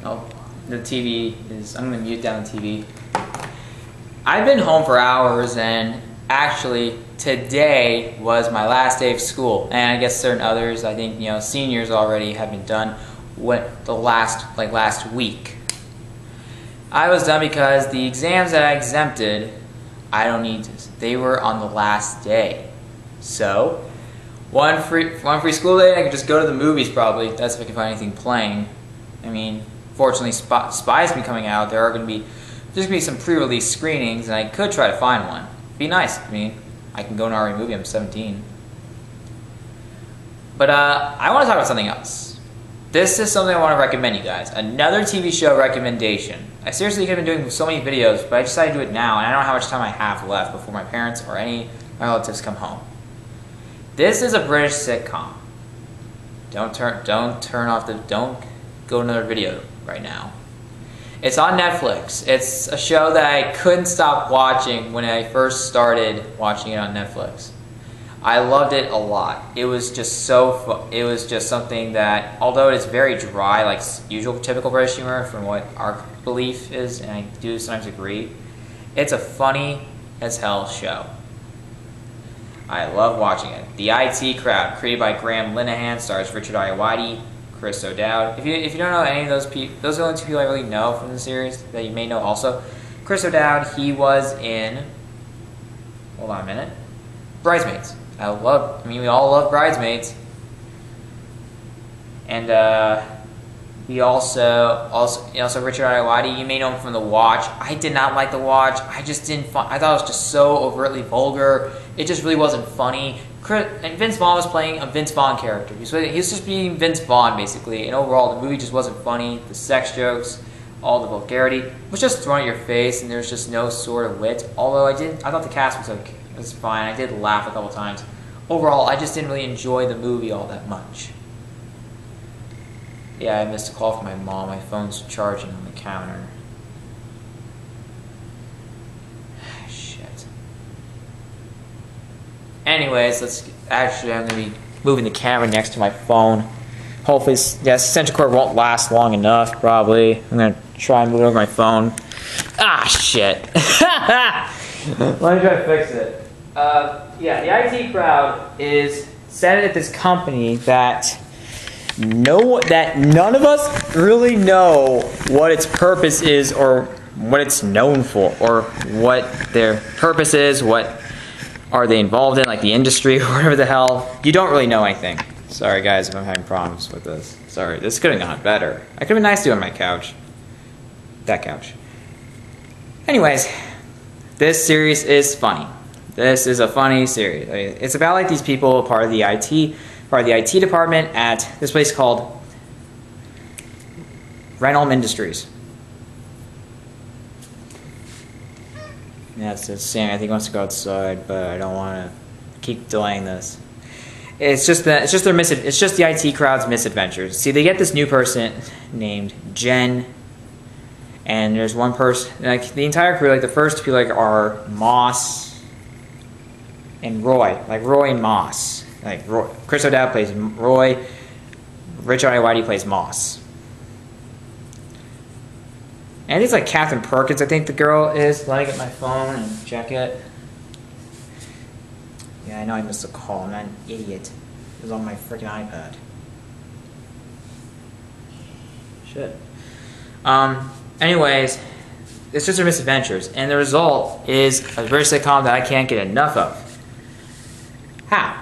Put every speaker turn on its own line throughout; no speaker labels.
Oh, the TV is... I'm going to mute down the TV. I've been home for hours, and actually today was my last day of school. And I guess certain others, I think, seniors already have been done last week. I was done because the exams that I exempted, I don't need to. They were on the last day. So, one free school day, I could just go to the movies probably. That's if I can find anything playing. I mean, fortunately, Spy's been coming out. There's going to be some pre-release screenings, and I could try to find one. Be nice. I mean, I can go to an RE movie. I'm 17. But I want to talk about something else. This is something I want to recommend you guys. Another TV show recommendation. I seriously could have been doing so many videos, but I decided to do it now, and I don't know how much time I have left before my parents or any of my relatives come home. This is a British sitcom. Don't go to another video right now. It's on Netflix. It's a show that I couldn't stop watching when I first started watching it on Netflix. I loved it a lot. It was just it was just something that, although it is very dry, like usual typical British humor from what our belief is, and I do sometimes agree, it's a funny as hell show. I love watching it. The IT Crowd, created by Graham Linehan, stars Richard Ayoade, Chris O'Dowd. If you don't know any of those people, those are the only two people I really know from the series that you may know also. Chris O'Dowd, he was in, hold on a minute, Bridesmaids. We all love Bridesmaids. And we also Richard Ayoade, you may know him from The Watch. I did not like The Watch. I just didn't I thought it was just so overtly vulgar. It just really wasn't funny. And Vince Vaughn was playing a Vince Vaughn character. He was just being Vince Vaughn, basically. And overall, the movie just wasn't funny. The sex jokes, all the vulgarity was just thrown at your face, and there's just no sort of wit. Although I thought the cast was fine. I did laugh a couple times. Overall, I just didn't really enjoy the movie all that much. Yeah, I missed a call from my mom. My phone's charging on the counter. Shit. Anyways, I'm going to be moving the camera next to my phone. Hopefully, extension cord won't last long enough, probably. I'm going to try and move it over my phone. Ah, shit. Let me try to fix it. The IT Crowd is set at this company that none of us really know what its purpose is, or what it's known for, or what their purpose is, what are they involved in, like the industry or whatever the hell. You don't really know anything. Sorry guys if I'm having problems with this. Sorry, this could have gone better. I could have been nice to on my couch. That couch. Anyways, this series is funny. This is a funny series. It's about like these people, part of the IT department at this place called Renholm Industries. Yeah, it's Sam. I think he wants to go outside, but I don't want to keep delaying this. It's just the IT Crowd's misadventures. See, they get this new person named Jen, and there's one person, like the entire crew, like the first people are Moss and Roy, like Roy and Moss. Like Chris O'Dowd plays Roy, Richard Ayoade plays Moss. And it's like Catherine Perkins, I think the girl is. Let me get my phone and check it. Yeah, I know I missed a call. I'm not an idiot. It was on my freaking iPad. Shit. Anyways, it's just their misadventures, and the result is a British sitcom that I can't get enough of. How?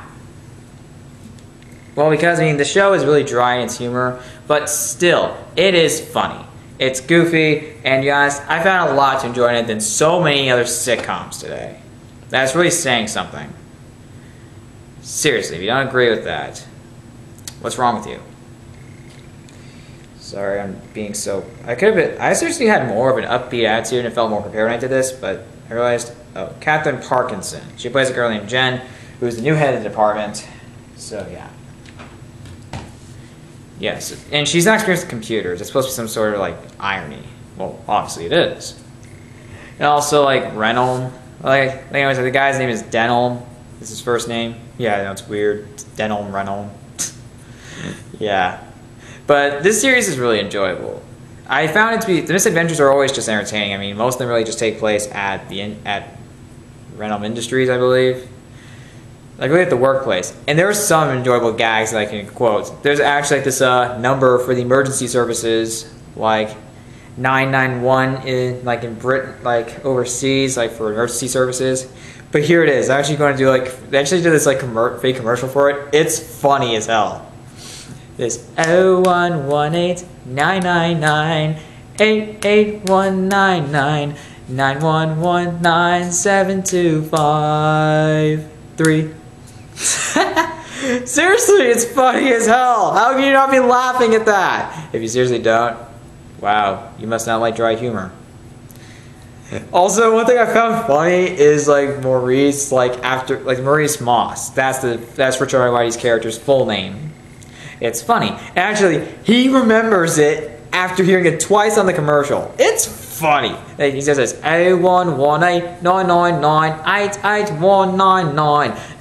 Well, because the show is really dry in its humor, but still, it is funny. It's goofy, and guys, I found a lot to enjoy in it than so many other sitcoms today. That's really saying something. Seriously, if you don't agree with that, what's wrong with you? Sorry, I'm being so... I seriously had more of an upbeat attitude and it felt more prepared when I did this, but I realized... Oh, Catherine Parkinson. She plays a girl named Jen, who's the new head of the department. So, yeah. Yes, and she's not experienced with computers. It's supposed to be some sort of, like, irony. Well, obviously it is. And also, like, Renholm. Anyways, the guy's name is Denholm. Is his first name. Yeah, I know, it's weird. It's Renholm. Yeah. But this series is really enjoyable. I found it to be, the misadventures are always just entertaining. I mean, most of them really just take place at Reynolds Industries, I believe. Like really at the workplace. And there are some enjoyable gags that I can quote. There's actually like this number for the emergency services, like 991 in Britain, like overseas, like for emergency services. But here it is. I'm actually going to do they actually did this like fake commercial for it. It's funny as hell. This 0118 999 88199 9119 7253. Seriously, it's funny as hell. How can you not be laughing at that? If you seriously don't, wow, you must not like dry humor. Also, one thing I found funny is Maurice, Maurice Moss. That's Richard R. Whitey's character's full name. It's funny. And actually, he remembers it after hearing it twice on the commercial. It's funny. He says this, 0118 999 88199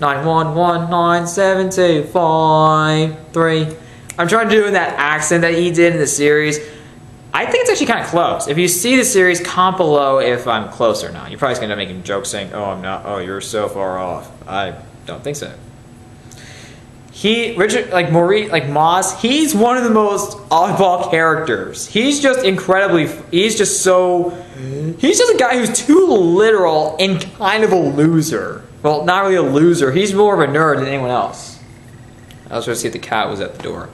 9119 7253. I'm trying to do in that accent that he did in the series. I think it's actually kind of close. If you see the series, comment below if I'm close or not. You're probably going to make a joke saying, "Oh, I'm not. Oh, you're so far off." I don't think so. Richard, Moss, he's one of the most oddball characters. He's just incredibly. He's just a guy who's too literal and kind of a loser. Well, not really a loser. He's more of a nerd than anyone else. I was trying to see if the cat was at the door.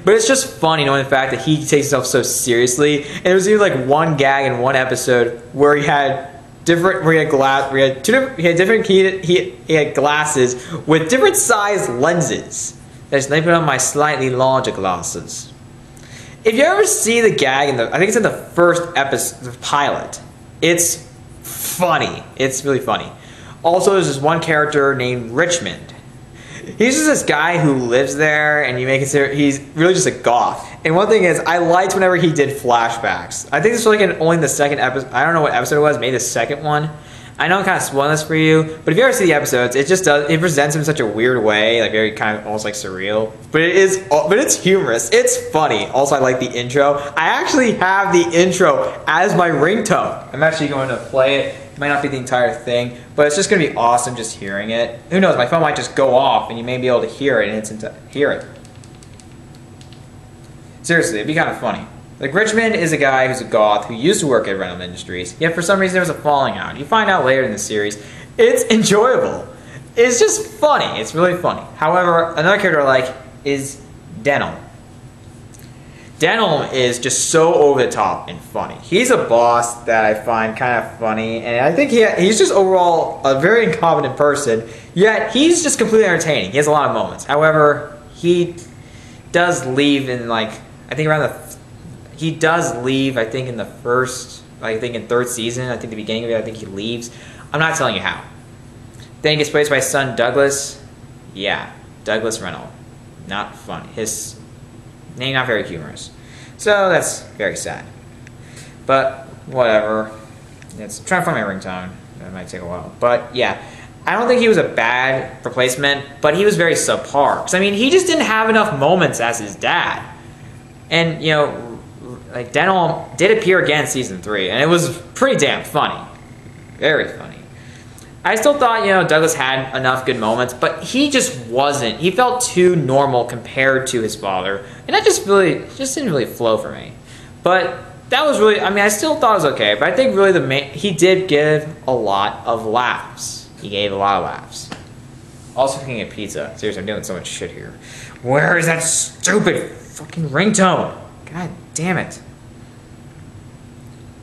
But it's just funny knowing the fact that he takes himself so seriously. And there was even one gag in one episode where he had glasses with different sized lenses. That's put on my slightly larger glasses. If you ever see the gag I think it's in the first episode, the pilot. It's funny. It's really funny. Also, there's this one character named Richmond. He's just this guy who lives there, and you may consider he's really just a goth. And one thing is, I liked whenever he did flashbacks. I think this was only the second episode. I don't know what episode it was. Maybe the second one. I know I'm kind of spoiling this for you, but if you ever see the episodes, it presents him in such a weird way, very kind of almost surreal. But it's humorous. It's funny. Also, I like the intro. I actually have the intro as my ringtone. I'm actually going to play it. It might not be the entire thing, but it's just going to be awesome just hearing it. Who knows, my phone might just go off and you may be able to hear it hear it. Seriously, it'd be kind of funny. Richmond is a guy who's a goth who used to work at Reynolds Industries, yet for some reason there was a falling out. You find out later in the series. It's enjoyable. It's just funny. It's really funny. However, another character I like is Denham. Denham is just so over the top and funny. He's a boss that I find kind of funny, and I think he's just overall a very incompetent person, yet he's just completely entertaining. He has a lot of moments. However, he does leave in he does leave, I think, in the first, in third season. I think the beginning of it, I think he leaves. I'm not telling you how. Then he gets placed by his son, Douglas. Yeah, Douglas Reynolds. Not funny. His name not very humorous. So that's very sad. But whatever. I'm trying to find my ringtone. That might take a while. But yeah, I don't think he was a bad replacement, but he was very subpar. Because he just didn't have enough moments as his dad. And Denham did appear again in season 3, and it was pretty damn funny. Very funny. I still thought, Douglas had enough good moments, but he just wasn't. He felt too normal compared to his father, and that just didn't really flow for me. But that was really, I still thought it was okay, but I think really he did give a lot of laughs. He gave a lot of laughs. Also cooking a pizza. Seriously, I'm doing so much shit here. Where is that stupid fucking ringtone? God damn it.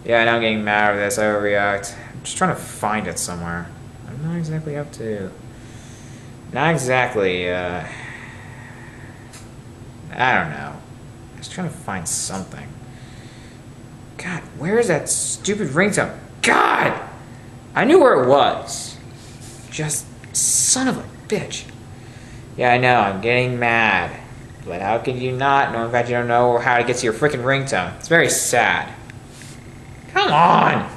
Yeah, now I'm getting mad over this. I overreact. I'm just trying to find it somewhere. I'm not exactly up to... Not exactly, I don't know. I was trying to find something. God, where is that stupid ringtone? God! I knew where it was. Just son of a bitch. Yeah, I know, I'm getting mad. But how could you not know in fact you don't know how to get to your freaking ringtone? It's very sad. Come on!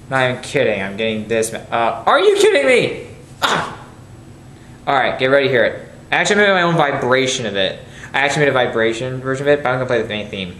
Not even kidding, I'm getting this. Are you kidding me? Ah! Alright, get ready to hear it. I actually made my own vibration of it. I actually made a vibration version of it, but I'm gonna play the main theme.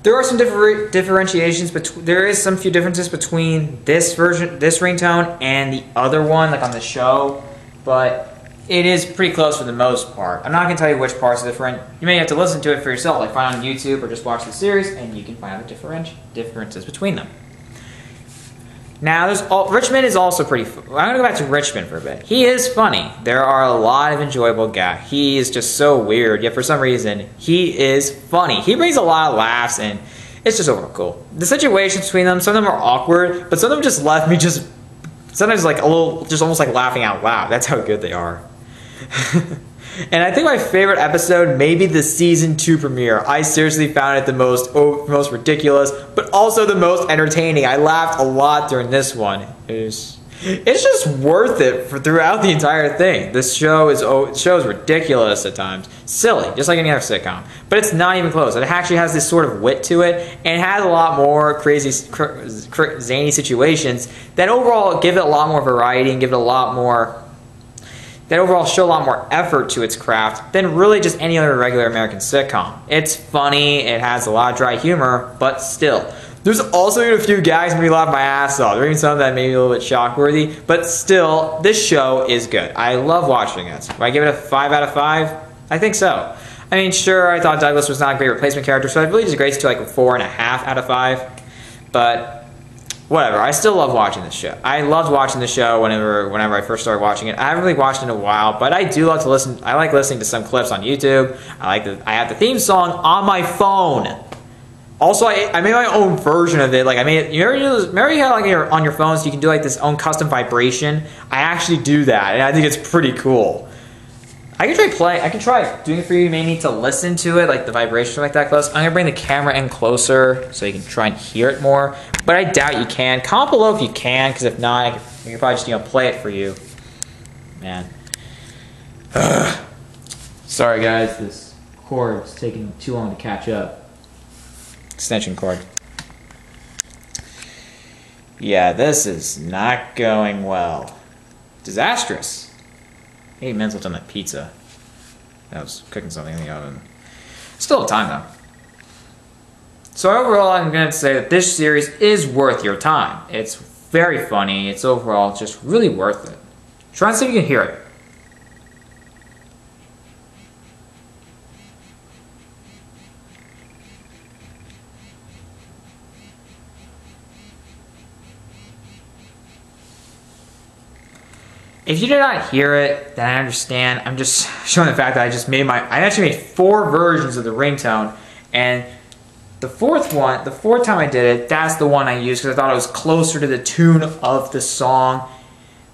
There are some differentiations, but there is some few differences between this version, this ringtone, and the other one, like on the show. But it is pretty close for the most part. I'm not going to tell you which parts are different. You may have to listen to it for yourself, like find it on YouTube or just watch the series, and you can find out the differences between them. Now, Richmond is also pretty I'm going to go back to Richmond for a bit. He is funny. There are a lot of enjoyable gags. He is just so weird, yet for some reason, he is funny. He brings a lot of laughs, and it's just overall cool. The situations between them, some of them are awkward, but some of them just left me just sometimes like a little, just almost like laughing out loud. That's how good they are. And I think my favorite episode may be the season 2 premiere. I seriously found it the most ridiculous, but also the most entertaining. I laughed a lot during this one. It's just worth it throughout the entire thing. This show is ridiculous at times, silly, just like any other sitcom. But it's not even close. It actually has this sort of wit to it, and it has a lot more crazy, zany situations that overall give it a lot more variety and give it a lot more. That overall show a lot more effort to its craft than really just any other regular American sitcom. It's funny, it has a lot of dry humor, but still. There's also even a few gags that made me laugh my ass off. There are even some that made me a little bit shock-worthy, but still, this show is good. I love watching it. Would I give it a 5 out of 5? I think so. I mean, sure, I thought Douglas was not a great replacement character, so I really just grades it to like a 4.5 out of 5. But whatever, I still love watching this show. I loved watching the show whenever I first started watching it. I haven't really watched it in a while, but I do love to listen. I like listening to some clips on YouTube. I have the theme song on my phone. Also, I made my own version of it. Like you remember you had like on your phone, so you can do like this own custom vibration. I actually do that, and I think it's pretty cool. I can try doing it for you. You may need to listen to it, like the vibration like that close. I'm gonna bring the camera in closer so you can try and hear it more. But I doubt you can. Comment below if you can, because if not, I can probably just play it for you. Man. Ugh. Sorry guys, this cord is taking too long to catch up. Extension cord. Yeah, this is not going well. Disastrous. 8 minutes left on that pizza. I was cooking something in the oven. Still have time though. So overall, I'm going to say that this series is worth your time. It's very funny. It's overall just really worth it. Try and see if you can hear it. If you did not hear it, then I understand. I'm just showing the fact that I actually made 4 versions of the ringtone, and the fourth time I did it, that's the one I used because I thought it was closer to the tune of the song.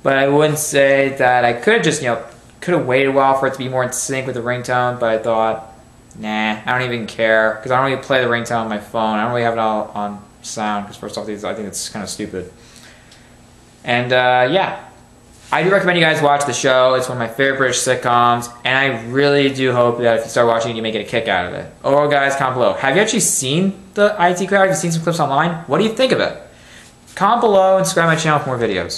But I wouldn't say that I could have just, could have waited a while for it to be more in sync with the ringtone, but I thought, nah, I don't even care, because I don't really play the ringtone on my phone. I don't really have it all on sound, because first off, I think it's kind of stupid. And, yeah. I do recommend you guys watch the show. It's one of my favorite British sitcoms, and I really do hope that if you start watching it, you may get a kick out of it. Overall, guys, comment below. Have you actually seen the IT Crowd? Have you seen some clips online? What do you think of it? Comment below and subscribe to my channel for more videos.